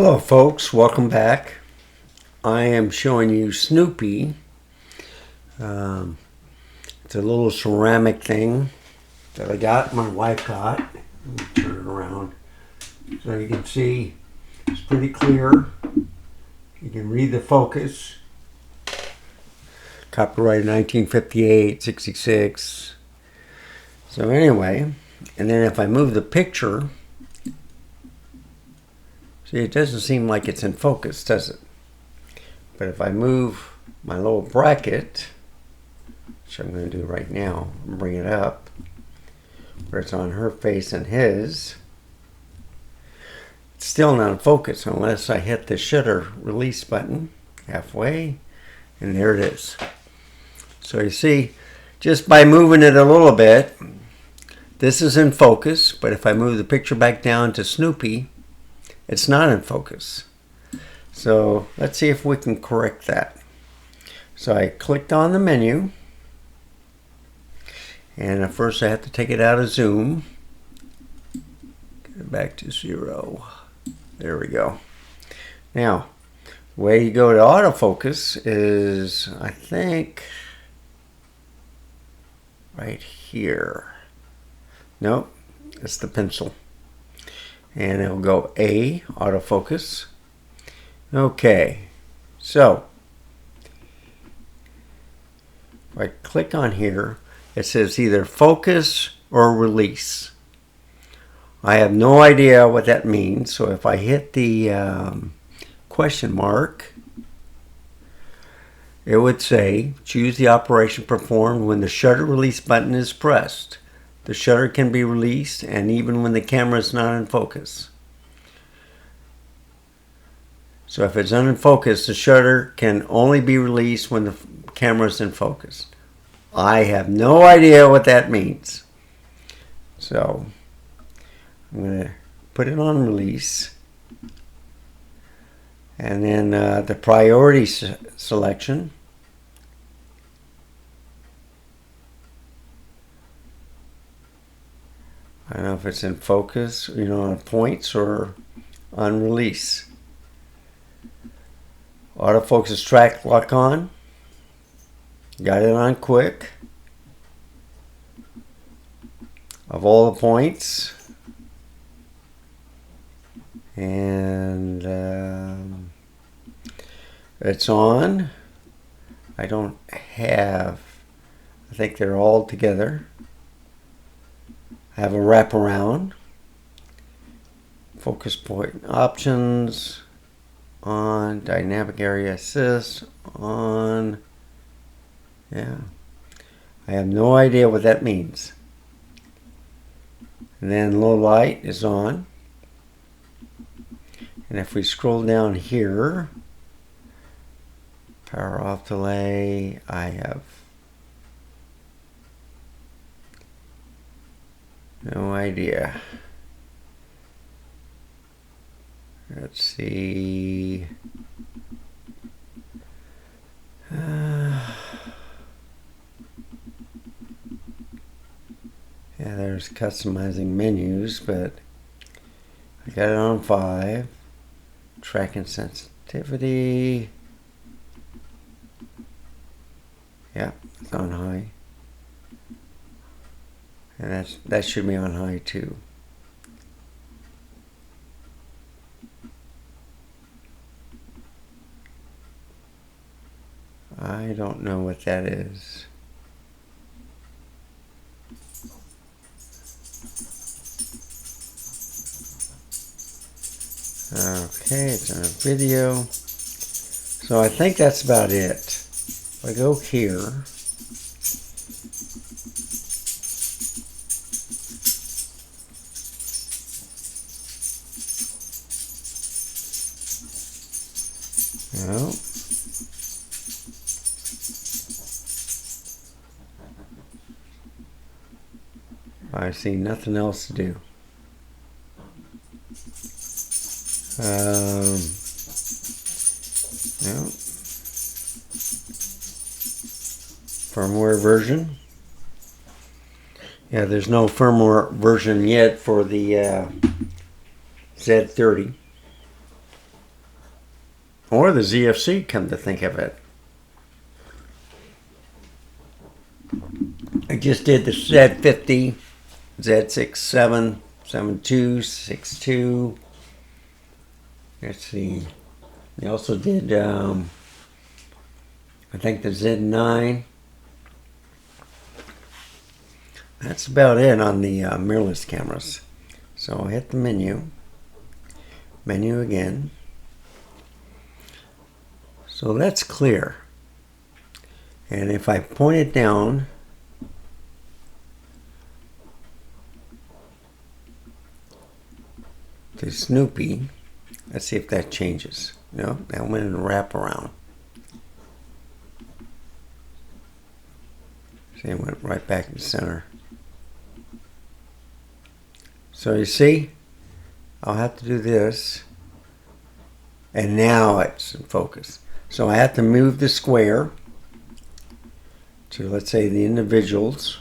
Hello folks, welcome back. I am showing you Snoopy. It's a little ceramic thing that I got, my wife got. Let me turn it around so you can see it's pretty clear. You can read the focus. Copyright 1958, 66. So anyway, and then if I move the picture, see, it doesn't seem like it's in focus, does it? But if I move my little bracket, which I'm going to do right now, and bring it up, where it's on her face and his, it's still not in focus unless I hit the shutter release button halfway, and there it is. So you see, just by moving it a little bit, this is in focus, but if I move the picture back down to Snoopy, it's not in focus. So let's see if we can correct that. So I clicked on the menu, and at first I have to take it out of zoom. Get it back to 0. There we go. Now, the way you go to autofocus is, I think, right here. Nope, it's the pencil. And it'll go A, autofocus. Okay, so if I click on here, it says either focus or release. I have no idea what that means, so if I hit the question mark, it would say choose the operation performed when the shutter release button is pressed. The shutter can be released, and even when the camera is not in focus. So if it's not in focus, the shutter can only be released when the camera is in focus. I have no idea what that means. So I'm going to put it on release. And then the priority selection. I don't know if it's in focus, on points or on release. Autofocus track lock on. Got it on quick. Of all the points. And it's on. I don't have, I think they're all together. I have a wraparound. Focus point options. On. Dynamic area assist. On. Yeah. I have no idea what that means. And then low light is on. And if we scroll down here, power off delay, I have no idea. Let's see. Yeah, there's customizing menus, but I got it on 5. Tracking sensitivity. Yeah, it's on high. And that should be on high too. I don't know what that is. Okay, it's on a video. So I think that's about it. If I go here, no. I see nothing else to do. No. Firmware version. Yeah, there's no firmware version yet for the Z30. or the ZFC, come to think of it. I just did the Z30, Z67, 72, 62. Let's see. They also did, I think, the Z9. That's about it on the mirrorless cameras. So I'll hit the menu again. So that's clear. And if I point it down, to Snoopy, let's see if that changes. No, that went in a wraparound. See, it went right back in the center. So you see, I'll have to do this, and now it's in focus. So I have to move the square to, let's say, the individuals.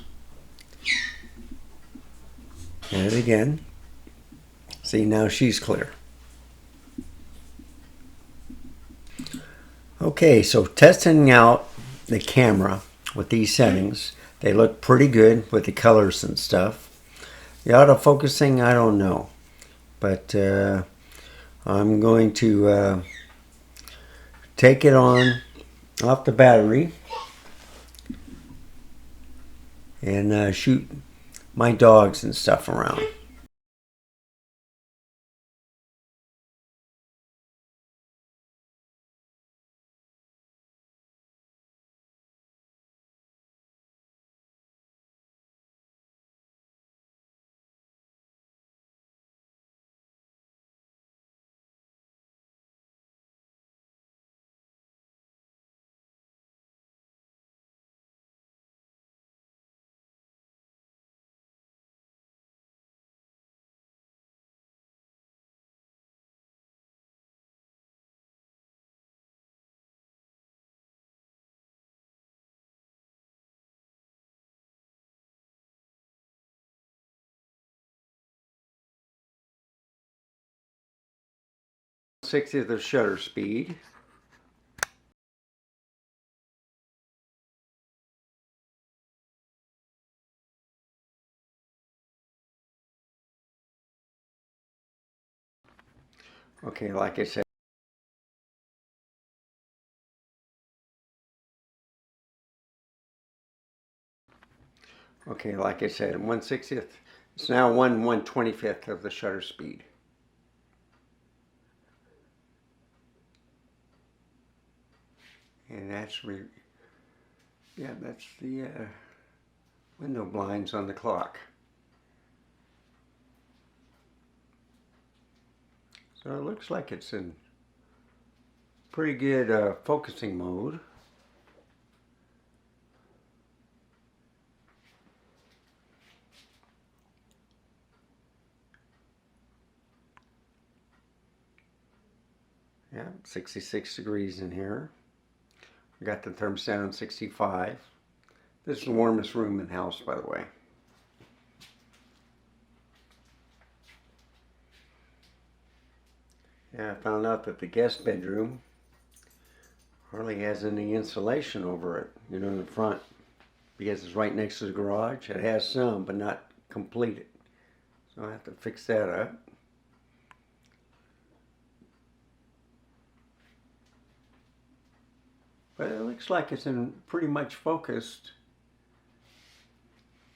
And again. See, now she's clear. Okay, so testing out the camera with these settings, they look pretty good with the colors and stuff. The autofocusing, I don't know, but I'm going to take it off the battery and shoot my dogs and stuff around. /60th of shutter speed. Okay, like I said. Okay, like I said, 1/60th. It's now 1/125th of the shutter speed. And that's that's the window blinds on the clock. So it looks like it's in pretty good focusing mode. Yeah, 66 degrees in here. I got the thermostat on 65. This is the warmest room in the house, by the way. Yeah, I found out that the guest bedroom hardly has any insulation over it, you know, in the front, because it's right next to the garage. It has some, but not completed. So I have to fix that up. But it looks like it's in pretty much focused.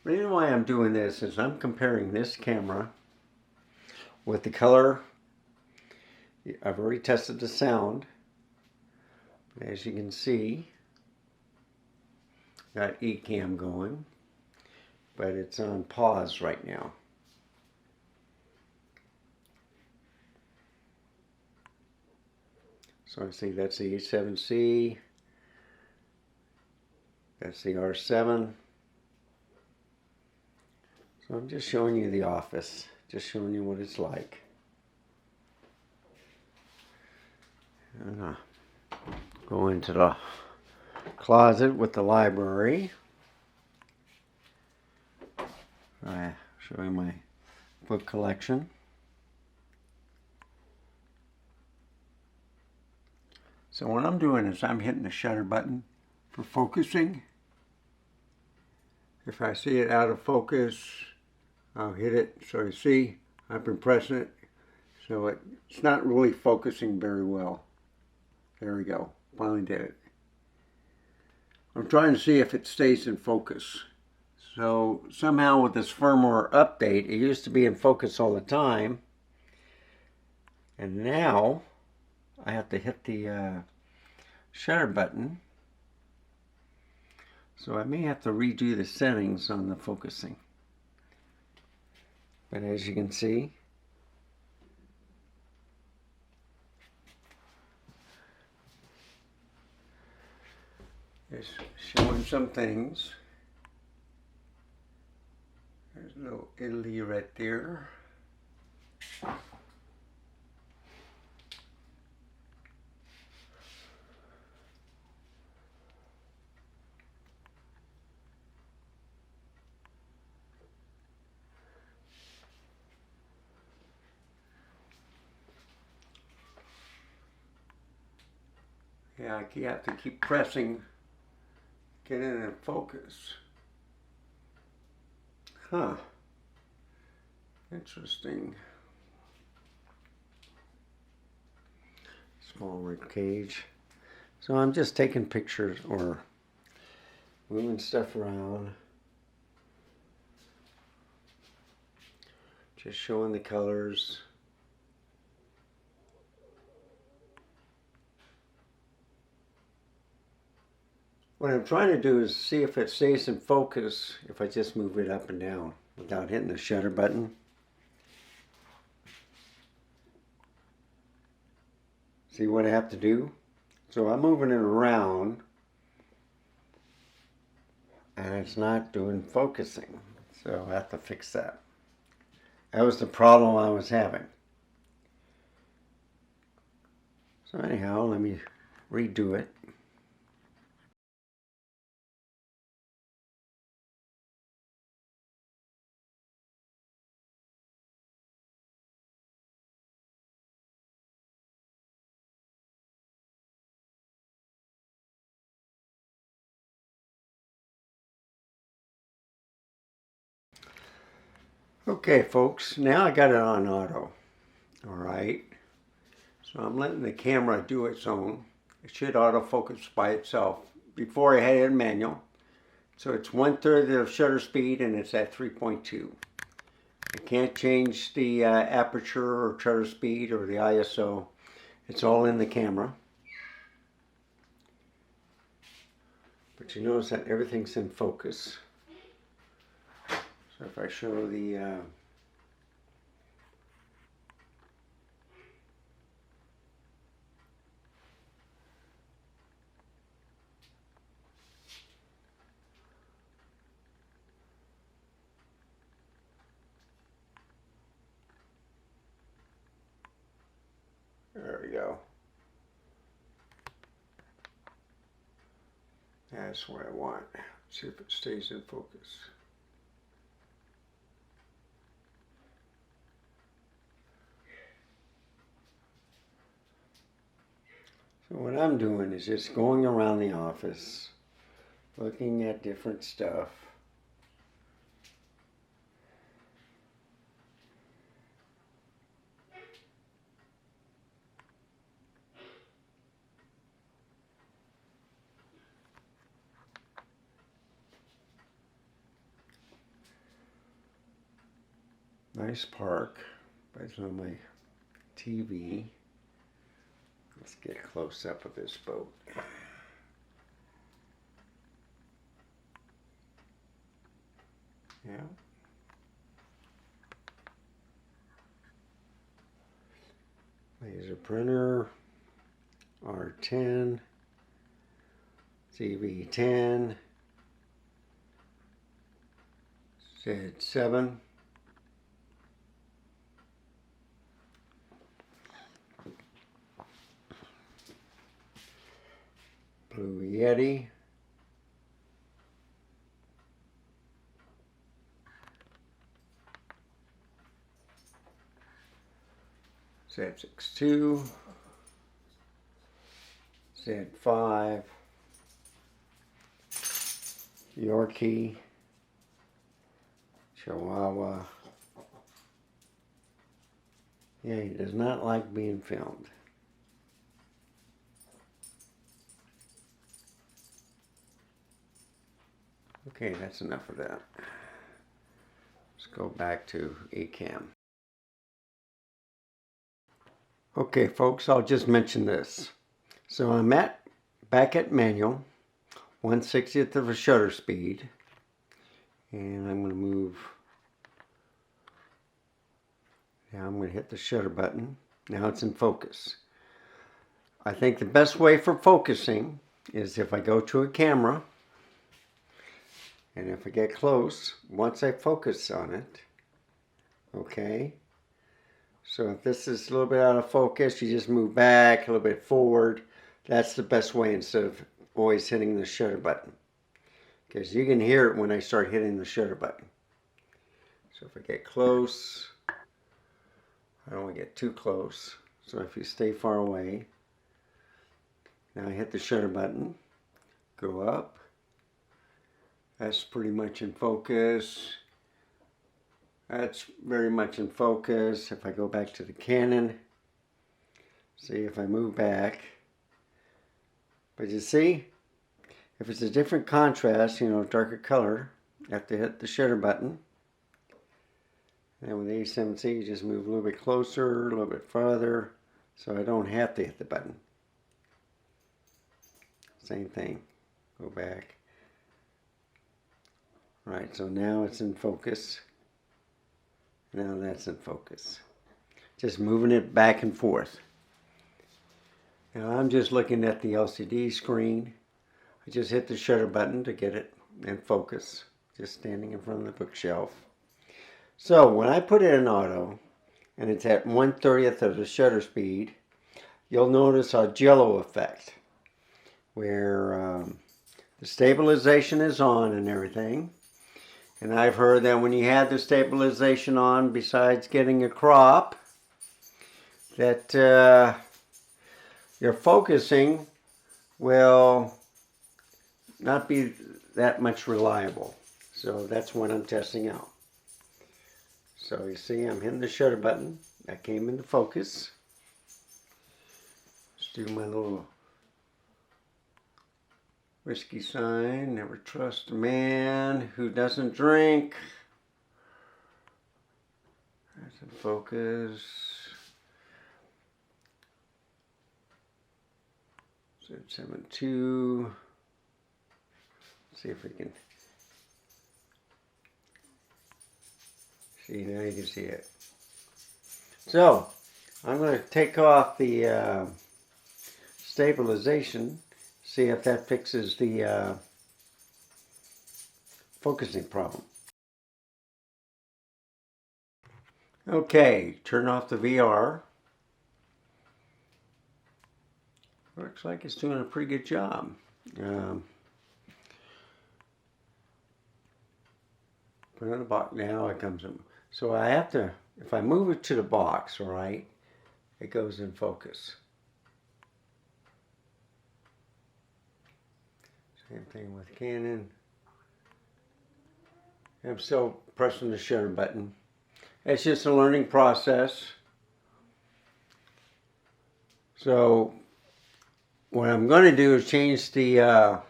The reason why I'm doing this is I'm comparing this camera with the color. I've already tested the sound. As you can see, got eCam going, but it's on pause right now. So I see that's the A7C. That's the R7. So I'm just showing you the office, just showing you what it's like. I'm gonna go into the closet with the library. I show you my book collection. So what I'm doing is I'm hitting the shutter button for focusing. If I see it out of focus, I'll hit it. So you see, I've been pressing it. So it's not really focusing very well. There we go. Finally did it. I'm trying to see if it stays in focus. So somehow with this firmware update, it used to be in focus all the time. And now I have to hit the shutter button. So I may have to redo the settings on the focusing. But as you can see, it's showing some things. There's a little Italy right there. Yeah, you have to keep pressing, get it in focus. Huh. Interesting. Small rib cage. So I'm just taking pictures or moving stuff around. Just showing the colors. What I'm trying to do is see if it stays in focus if I just move it up and down without hitting the shutter button. See what I have to do? So I'm moving it around and it's not doing focusing. So I have to fix that. That was the problem I was having. So anyhow, let me redo it. Okay folks, now I got it on auto. Alright, so I'm letting the camera do its own. It should autofocus by itself. Before I had it in manual. So it's 1/3 of the shutter speed and it's at 3.2. I can't change the aperture or shutter speed or the ISO. It's all in the camera. But you notice that everything's in focus. So if I show the there we go. That's what I want. See if it stays in focus. So what I'm doing is just going around the office, looking at different stuff. Nice park, but it's on my TV. Let's get a close up of this boat. Yeah. Laser printer, R10, CV10, Z7. Blue Yeti. Z62. Z5, Yorkie, Chihuahua. Yeah, he does not like being filmed. Okay, that's enough of that. Let's go back to eCam. Okay, folks, I'll just mention this. So I'm back at manual, 1/60th of a shutter speed, and I'm going to move. Now I'm going to hit the shutter button. Now it's in focus. I think the best way for focusing is if I go to a camera, and if I get close, once I focus on it, okay, so if this is a little bit out of focus, you just move back a little bit forward. That's the best way instead of always hitting the shutter button, because you can hear it when I start hitting the shutter button. So if I get close, I don't want to get too close. So if you stay far away, now I hit the shutter button, go up. That's pretty much in focus. That's very much in focus. If I go back to the Canon, see if I move back. But you see, if it's a different contrast, you know, darker color, you have to hit the shutter button. And with the A7C, you just move a little bit closer, a little bit farther, so I don't have to hit the button. Same thing. Go back. Right, so now it's in focus. Now that's in focus. Just moving it back and forth. Now I'm just looking at the LCD screen. I just hit the shutter button to get it in focus. Just standing in front of the bookshelf. So when I put it in auto, and it's at 1/30th of the shutter speed, you'll notice a jello effect, where the stabilization is on and everything. And I've heard that when you have the stabilization on, besides getting a crop, that your focusing will not be that much reliable. So that's what I'm testing out. So you see, I'm hitting the shutter button. That came into focus. Let's do my little whiskey sign. Never trust a man who doesn't drink. That's in focus. Z72. See if we can see. Now you can see it. So I'm going to take off the stabilization. See if that fixes the focusing problem. Okay, turn off the VR. Looks like it's doing a pretty good job. Put it in the box. Now it comes in. So I have to, if I move it to the box, all right, it goes in focus. Same thing with Canon. I'm still pressing the shutter button. It's just a learning process. So what I'm going to do is change the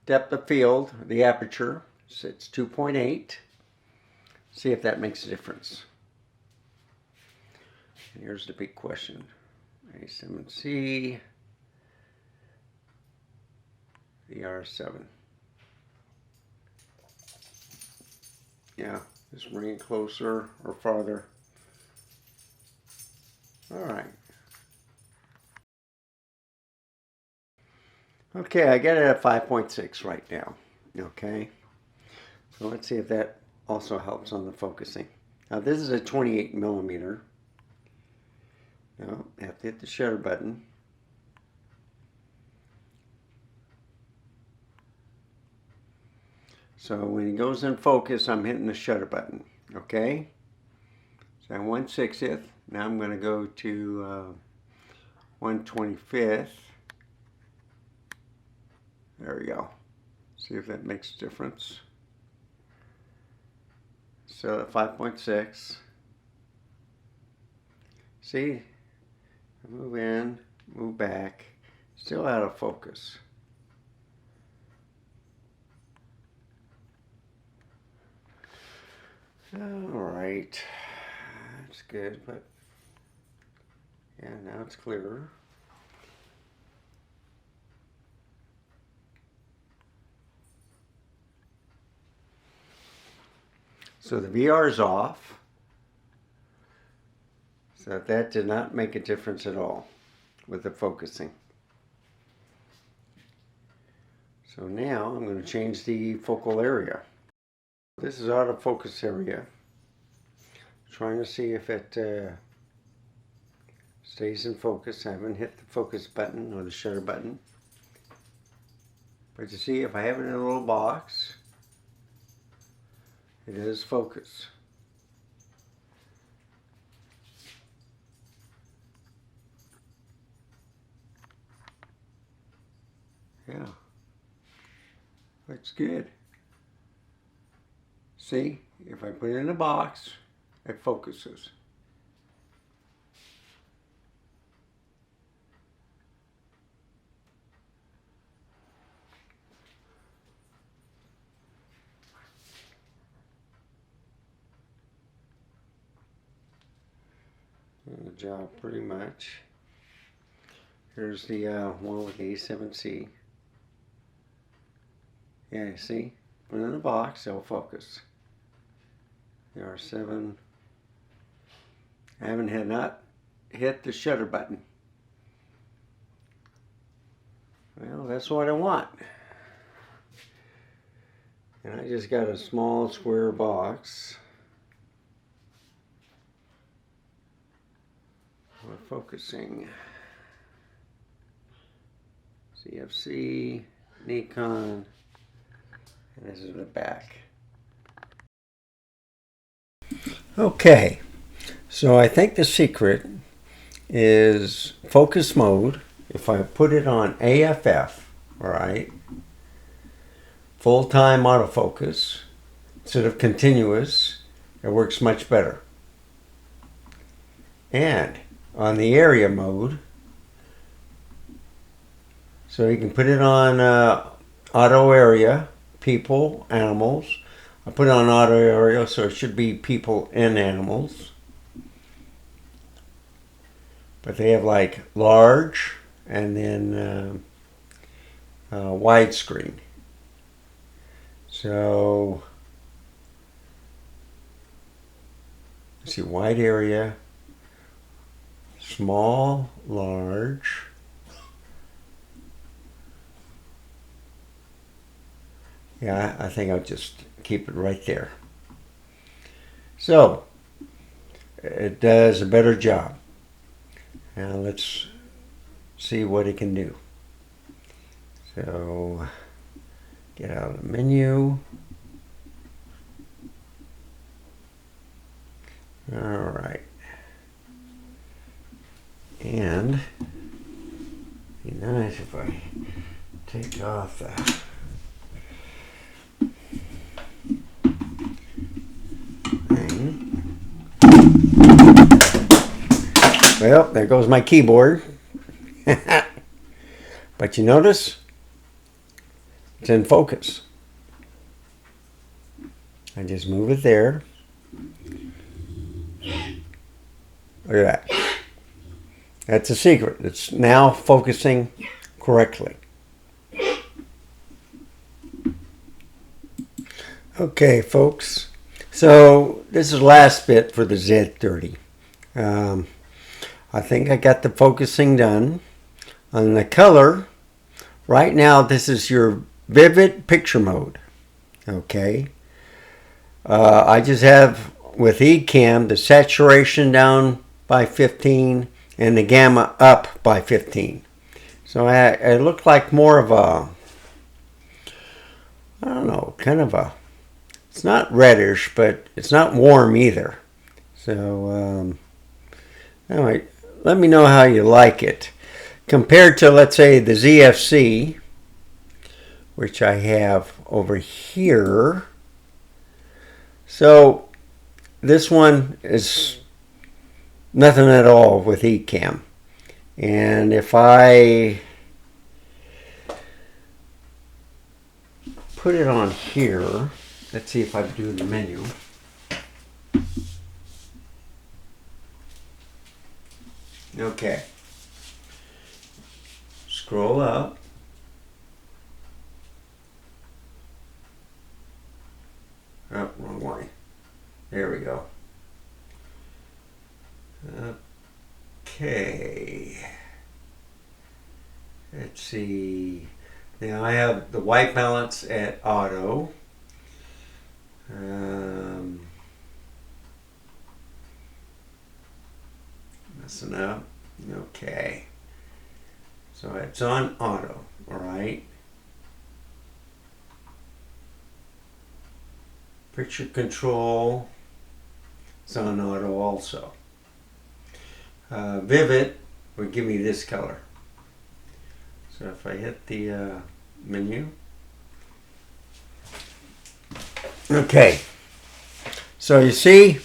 depth of field, the aperture. So it's 2.8. See if that makes a difference. And here's the big question. A7C. VR7. Yeah, just bring it closer or farther. All right. Okay, I got it at 5.6 right now. Okay. So let's see if that also helps on the focusing. Now this is a 28 millimeter. Now I have to hit the shutter button. So when it goes in focus, I'm hitting the shutter button, okay? So 1/60th. Now I'm going to go to 1/25th. There we go. See if that makes a difference. So at 5.6. See, move in, move back, still out of focus. All right, that's good, but yeah, now it's clearer. So the VR is off. So that did not make a difference at all with the focusing. So now I'm going to change the focal area. This is autofocus area. Trying to see if it stays in focus. I haven't hit the focus button or the shutter button. But you see, if I have it in a little box, it is focus. Yeah, looks good. See, if I put it in a box, it focuses. Good job, pretty much. Here's the one with the A7C. Yeah, you see? Put it in a box, it'll focus. The R7. I haven't not hit the shutter button. Well, that's what I want. And I just got a small square box for focusing. CFC, Nikon, and this is the back. Okay, so I think the secret is focus mode. If I put it on AFF, all right, full-time autofocus, instead of continuous, it works much better. And on the area mode, so you can put it on auto area, people, animals. I put it on auto area, so it should be people and animals. But they have like large and then widescreen. So, let's see, wide area, small, large. Yeah, I think I'll just keep it right there. So, it does a better job. Now let's see what it can do. So, get out of the menu. All right. And it'd be nice if I take off the thing. Well, there goes my keyboard. But you notice it's in focus. I just move it there. Look at that. That's a secret. It's now focusing correctly. Okay, folks. So this is the last bit for the Z30. I think I got the focusing done. On the color, right now this is your vivid picture mode. Okay. I just have with Ecamm the saturation down by 15 and the gamma up by 15. So it looked like more of a, I don't know, kind of a, it's not reddish, but it's not warm either. So anyway, let me know how you like it. Compared to, let's say, the ZFC, which I have over here. So this one is nothing at all with Ecamm. And if I put it on here, let's see if I do the menu. Okay. Scroll up. Oh, wrong way. There we go. Okay. Let's see. Now I have the white balance at auto. Messing up. Okay. So it's on auto, all right. Picture control is on auto also. Vivid will give me this color. So if I hit the menu. Okay. So you see,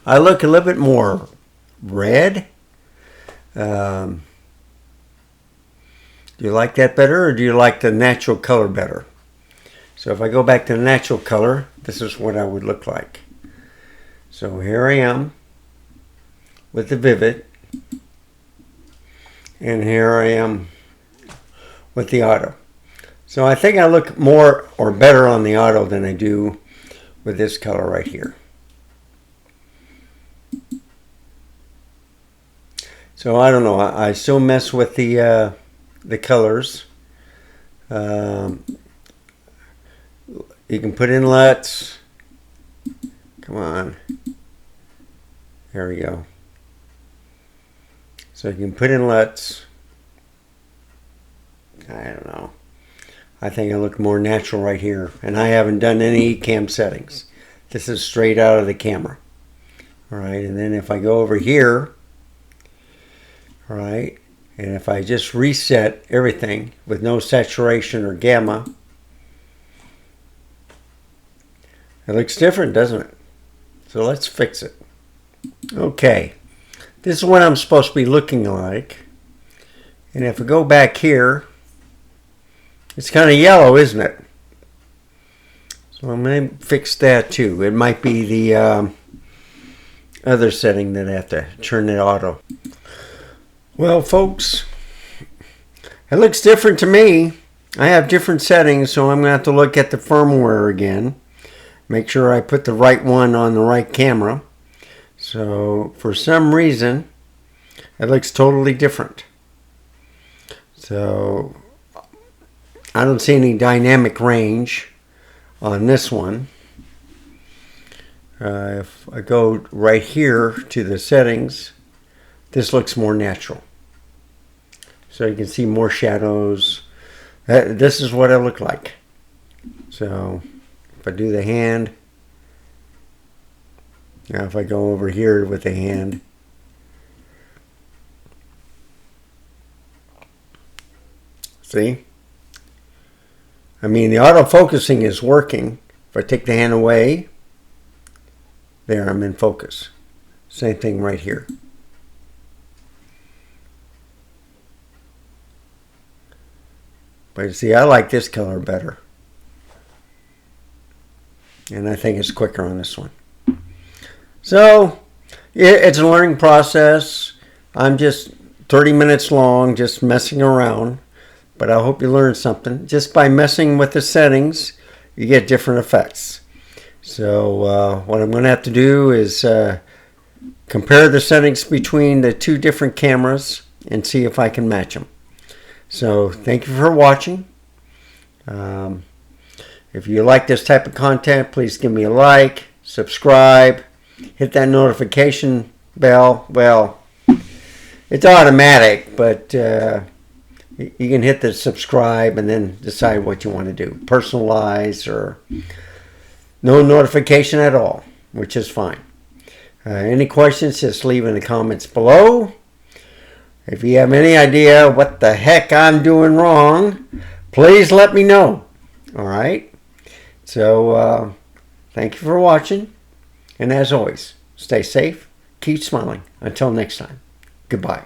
I look a little bit more red. Do you like that better, or do you like the natural color better? So if I go back to the natural color, this is what I would look like. So here I am with the Vivid, and here I am with the auto. So I think I look more or better on the auto than I do with this color right here. So I don't know, I still mess with the colors. You can put in LUTs. Come on. There we go. So you can put in LUTs. I don't know. I think I look more natural right here. And I haven't done any Ecamm settings. This is straight out of the camera. All right, and then if I go over here, all right, and if I just reset everything with no saturation or gamma, it looks different, doesn't it? So let's fix it. Okay, this is what I'm supposed to be looking like. And if I go back here, it's kind of yellow, isn't it? So I'm going to fix that too. It might be the other setting that I have to turn it auto. Well, folks, it looks different to me. I have different settings, so I'm going to have to look at the firmware again. Make sure I put the right one on the right camera. So for some reason, it looks totally different. So I don't see any dynamic range on this one. If I go right here to the settings, this looks more natural. So you can see more shadows. This is what it looked like. So if I do the hand, now if I go over here with the hand, see? I mean, the autofocusing is working. If I take the hand away, there, I'm in focus. Same thing right here. But you see, I like this color better. And I think it's quicker on this one. So, it's a learning process. I'm just 30 minutes long, just messing around. But I hope you learned something. Just by messing with the settings, you get different effects. So, what I'm going to have to do is compare the settings between the two different cameras and see if I can match them. So, thank you for watching. If you like this type of content, please give me a like, subscribe, hit that notification bell. Well, it's automatic, but you can hit the subscribe and then decide what you want to do. Personalize or no notification at all, which is fine. Any questions, just leave in the comments below. If you have any idea what the heck I'm doing wrong, please let me know. All right. So thank you for watching. And as always, stay safe, keep smiling. Until next time, goodbye.